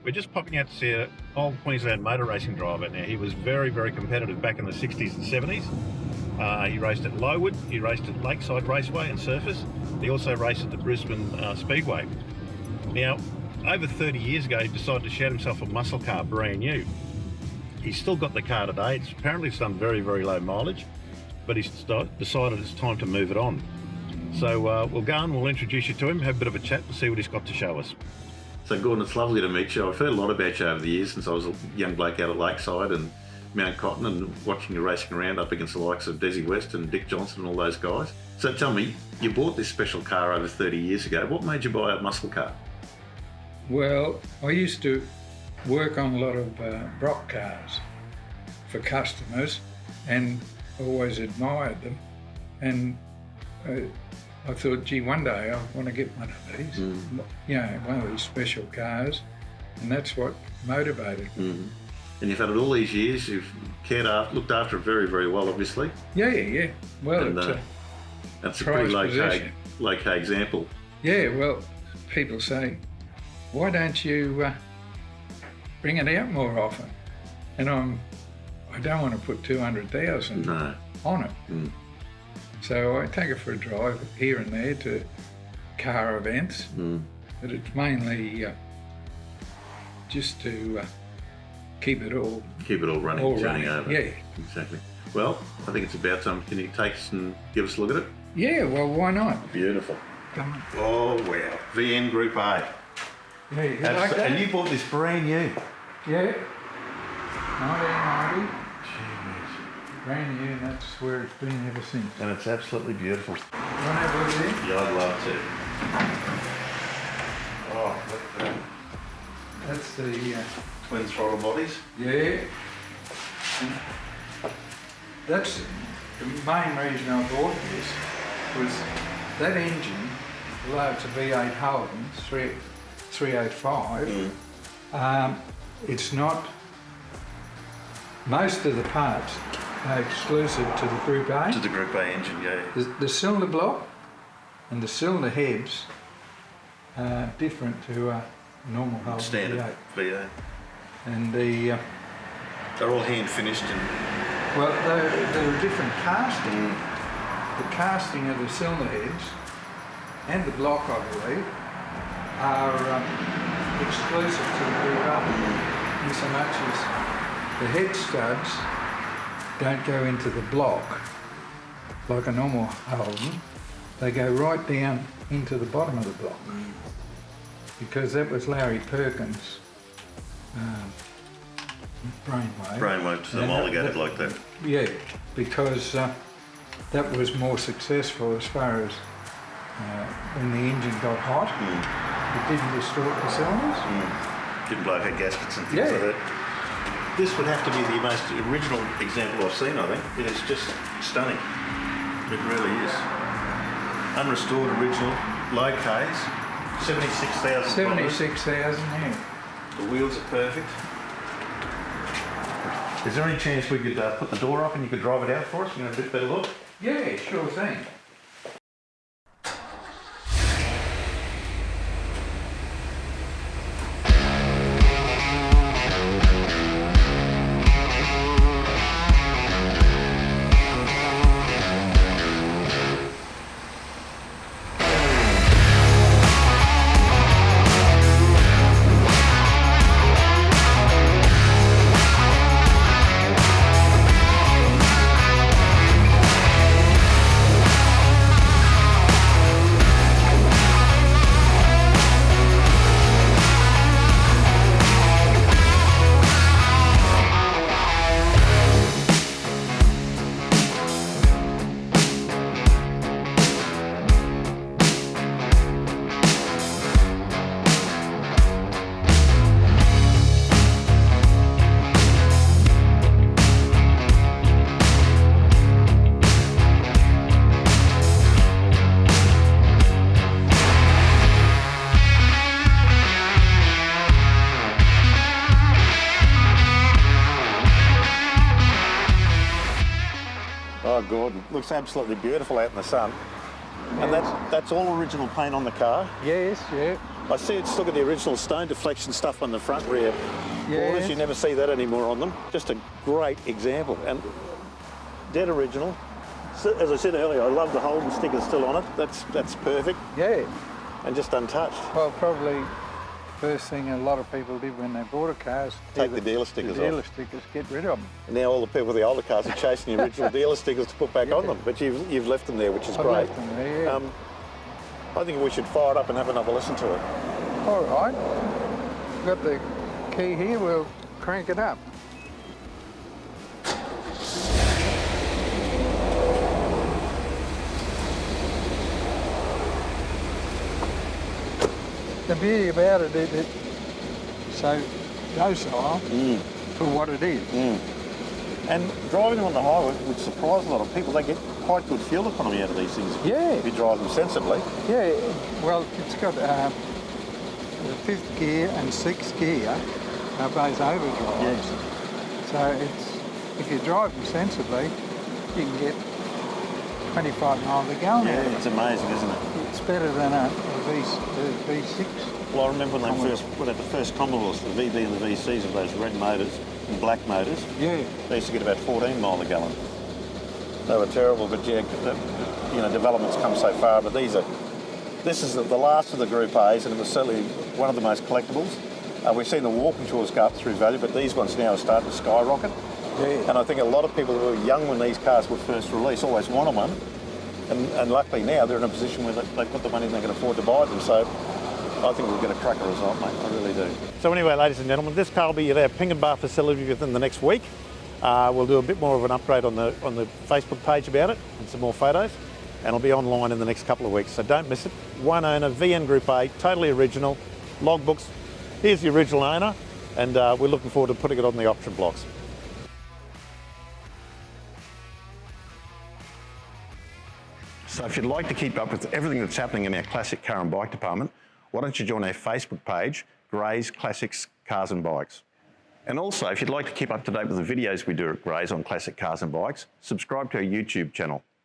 We're just popping out to see an old Queensland motor racing driver. Now, he was very, very competitive back in the 60s and 70s. He raced at Lowood, he raced at Lakeside Raceway and Surface. He also raced at the Brisbane Speedway. Now, over 30 years ago, he decided to shout himself a muscle car, brand new. He's still got the car today. It's apparently done very, very low mileage, but he's decided it's time to move it on. So we'll go and we'll introduce you to him, have a bit of a chat and see what he's got to show us. So Gordon, it's lovely to meet you. I've heard a lot about you over the years since I was a young bloke out at Lakeside and Mount Cotton and watching you racing around up against the likes of Desi West and Dick Johnson and all those guys. So tell me, you bought this special car over 30 years ago. What made you buy a muscle car? Well, I used to work on a lot of Brock cars for customers and always admired them. And I thought, gee, one day I want to get one of these, you know, one of these special cars, and that's what motivated me. And you've had it all these years, you've looked after it very, very well, obviously. Yeah. Well, and, it's that's a pretty low-K example. Yeah, well, people say, why don't you bring it out more often? And I don't want to put 200,000 on it. So I take it for a drive here and there to car events, but it's mainly just to keep it all running, turning over. Yeah, exactly. Well, I think it's about time. Can you take us and give us a look at it? Yeah, well, why not? Beautiful. Come on. Oh wow, VN Group A. Yeah, you like that? And you bought this brand new. Yeah, 1990. Brand new, and that's where it's been ever since. And it's absolutely beautiful. You want to have a look at it? Yeah, I'd love to. Oh, look at that. That's the Twin throttle bodies. yeah. And that's the main reason I bought this, was that engine, although it's a V8 Holden 385, it's not, most of the parts are exclusive to the Group A. To the Group A engine, yeah. The cylinder block and the cylinder heads are different to a normal Holden Standard V8. V8. And they're all hand finished and well, they're a different casting. The casting of the cylinder heads and the block, I believe, are exclusive to the Group A, in so much as the head studs don't go into the block like a normal Holden. They go right down into the bottom of the block, because that was Larry Perkins' brainwave. Brainwave to them alligated like that. Yeah, because that was more successful as far as when the engine got hot. It didn't distort the cylinders. Didn't blow out gaskets and things like that. This would have to be the most original example I've seen, I think. It is just stunning. It really is. Unrestored, original, low Ks, 76,000 76,000, yeah. The wheels are perfect. Is there any chance we could put the door up and you could drive it out for us? You know, a bit better look? Yeah, sure thing. Oh, Gordon, looks absolutely beautiful out in the sun. And that's all original paint on the car? Yes, yeah. I see it's still got the original stone deflection stuff on the front rear borders. You never see that anymore on them. Just a great example, and dead original. So, as I said earlier, I love the Holden stickers still on it. That's perfect. Yeah. And just untouched. Well, probably first thing a lot of people did when they bought a car is take the dealer stickers off. The dealer stickers, get rid of them. And now all the people with the older cars are chasing the original dealer stickers to put back on them. But you've left them there, which is I've great. left them there, yeah. I think we should fire it up and have another listen to it. All right. Got the key here, we'll crank it up. The beauty about it is it's so docile for what it is. And driving on the highway would surprise a lot of people. They get quite good fuel economy out of these things. Yeah. If you drive them sensibly. Yeah, well, it's got the 5th gear and 6th gear are both overdrives. Yes. So if you drive them sensibly, you can get 25 miles a gallon out of it. It's amazing, isn't it? It's better than a V6. Well, I remember when they first put out the first Commodores, the VB and the VCs of those red motors and black motors. Yeah. They used to get about 14 mile a gallon. They were terrible, but yeah, development's come so far. But this is the last of the Group A's, and it was certainly one of the most collectibles. We've seen the walking tours go up through value, but these ones now are starting to skyrocket. Yeah. And I think a lot of people who were young when these cars were first released always wanted one. And luckily now they're in a position where they've got the money and they can afford to buy them. So I think we'll get a cracker result, mate. I really do. So anyway, ladies and gentlemen, this car will be at our Pinkenbar facility within the next week. We'll do a bit more of an upgrade on the Facebook page about it and some more photos. And it'll be online in the next couple of weeks. So don't miss it. One owner, VN Group A, totally original, logbooks. Here's the original owner, and we're looking forward to putting it on the auction blocks. So if you'd like to keep up with everything that's happening in our classic car and bike department, why don't you join our Facebook page, Gray's Classics Cars and Bikes. And also, if you'd like to keep up to date with the videos we do at Gray's on classic cars and bikes, subscribe to our YouTube channel.